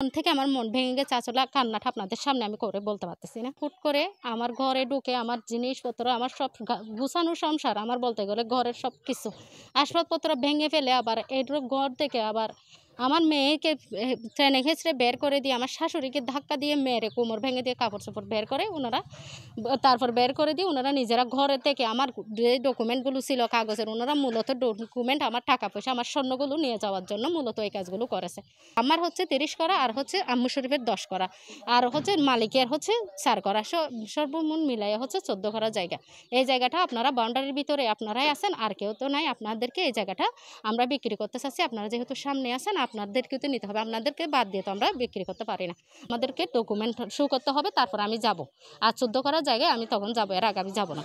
মন থেকে আমার মন ভেঙে গেছে, আসলে কান্নাটা আপনাদের সামনে আমি করে বলতে পারতেছি না। হুট করে আমার ঘরে ঢুকে আমার জিনিসপত্র, আমার সব গুছানো সংসার, আমার বলতে গেলে ঘরের সব কিছু আসবাবপত্র ভেঙে ফেলে আবার এইটুকু ঘর থেকে আবার আমার মেয়েকে ট্রেনে হেঁচড়ে বের করে দিয়ে আমার শাশুড়িকে ধাক্কা দিয়ে মেরে কোমর ভেঙে দিয়ে কাপড় চোপড় বের করে ওনারা, তারপর বের করে দিয়ে ওনারা নিজেরা ঘরে থেকে আমার যে ডকুমেন্টগুলো ছিল কাগজের, ওনারা মূলত ডকুমেন্ট, আমার টাকা পয়সা, আমার স্বর্ণগুলো নিয়ে যাওয়ার জন্য মূলত এই কাজগুলো করেছে। আমার হচ্ছে 30 করা, আর হচ্ছে আম্মু শরীফের 10 করা, আর হচ্ছে মালিকের হচ্ছে 4 করা, সর্বমোট মিলাইয়া হচ্ছে 14 করা জায়গা। এই জায়গাটা আপনারা বাউন্ডারির ভিতরে আপনারাই আছেন, আর কেউ তো নাই। আপনাদেরকে এই জায়গাটা আমরা বিক্রি করতে চাচ্ছি, আপনারা যেহেতু সামনে আছেন আপনাদেরকে তো নিতে হবে, আপনাদেরকে বাদ দিয়ে তো আমরা বিক্রি করতে পারি না। আমাদেরকে ডকুমেন্ট শো করতে হবে, তারপর আমি যাব। আর 14 করার জায়গায় আমি তখন যাব, এর আগে আমি যাব না।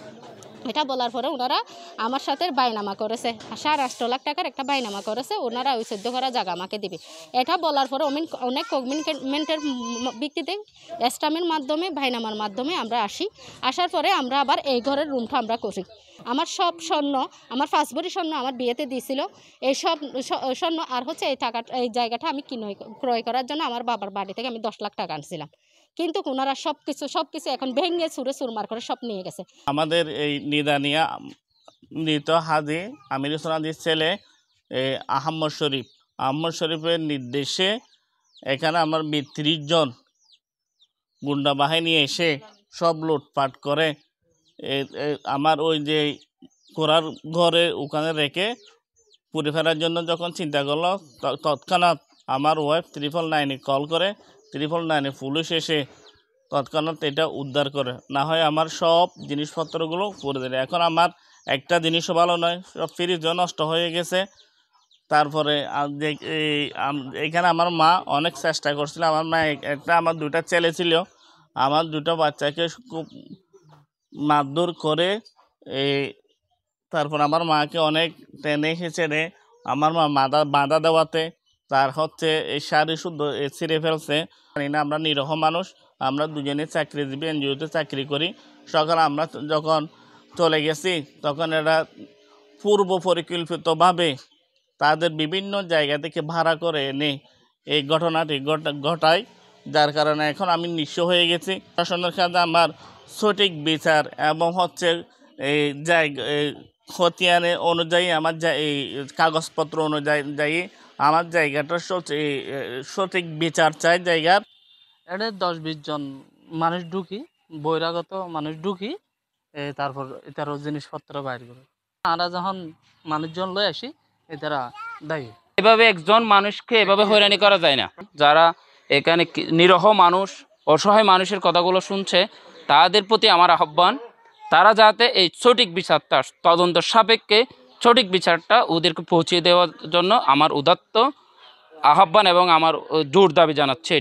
এটা বলার পরে ওনারা আমার সাথে বাইনামা করেছে, 8.5 লাখ টাকার একটা বাইনামা করেছে, ওনারা ওই 14 করা জায়গা আমাকে দিবে। এটা বলার পরে অনেক কমিটমেন্টের ভিত্তিতে এস্টামের মাধ্যমে, বাইনামার মাধ্যমে আমরা আসার পরে আমরা আবার এই ঘরের রুমটা আমরা করি। আমার সব স্বর্ণ, আমার 5 ভরি স্বর্ণ আমার বিয়েতে দিয়েছিল, এই সব স্বর্ণ আর হচ্ছে এই জায়গাটা আমি ক্রয় করার জন্য আমার বাবার বাড়ি থেকে আমি 10 লাখ টাকা আনছিলাম, কিন্তু ওনারা সব কিছু এখন ভেঙে চুরে চুরমার করে সব নিয়ে গেছে। আমাদের এই নিদানিয়া মৃত হাজি আমির হোসেন হাজির ছেলে আহম্মদ শরীফের নির্দেশে এখানে আমার 30 জন গুন্ডা বাহিনী এসে সব লুটপাট করে আমার ওই যে কোরার ঘরে ওখানে রেখে পুড়ে ফেলার জন্য যখন চিন্তা করলো, তৎক্ষণাৎ আমার ওয়াইফ 999 কল করে, 999 পুলিশ এসে তৎক্ষণাৎ এটা উদ্ধার করে, না হয় আমার সব জিনিসপত্রগুলো করে দিলে। এখন আমার একটা জিনিসও ভালো নয়, সব ফ্রিজও নষ্ট হয়ে গেছে। তারপরে এখানে আমার মা অনেক চেষ্টা করছিল, আমার মা আমার 2টা ছেলে ছিল, আমার 2টা বাচ্চাকে খুব মারধর করে তারপর আমার মাকে অনেক টেনে হেঁচড়ে আমার মা বাঁধা দেওয়াতে তার হচ্ছে এই শাড়ি শুদ্ধ ছিঁড়ে ফেলছে। জানি না, আমরা নিরহ মানুষ, আমরা দুজনে চাকরিজীবী, এনজিওতে চাকরি করি। সকালে আমরা যখন চলে গেছি তখন এরা পূর্ব পরিকল্পিতভাবে তাদের বিভিন্ন জায়গা থেকে ভাড়া করে এনে এই ঘটনাটি ঘটায়, যার কারণে এখন আমি নিঃস্ব হয়ে গেছি। প্রশাসনের কাছে আমার সঠিক বিচার এবং হচ্ছে এই জায়গা খতিয়ানে অনুযায়ী আমার এই কাগজপত্র অনুযায়ী আমার জায়গাটা সঠিক বিচার চাই জায়গার। এটা 10-20 জন মানুষ ঢুকি, বহিরাগত মানুষ ঢুকি, তারপর এটারও জিনিসপত্র বাইর করে আমরা যখন মানুষজন লয়ে আসি এটারা দায়ী। এভাবে একজন মানুষকে এভাবে হয়রানি করা যায় না। যারা এখানে নিরহ মানুষ, অসহায় মানুষের কথাগুলো শুনছে, তাদের প্রতি আমার আহ্বান, তারা যাতে এই সঠিক বিচারটা, তদন্ত সাপেক্ষে সঠিক বিচারটা ওদেরকে পৌঁছে দেওয়ার জন্য আমার উদাত্ত আহ্বান এবং আমার জোর দাবি জানাচ্ছে।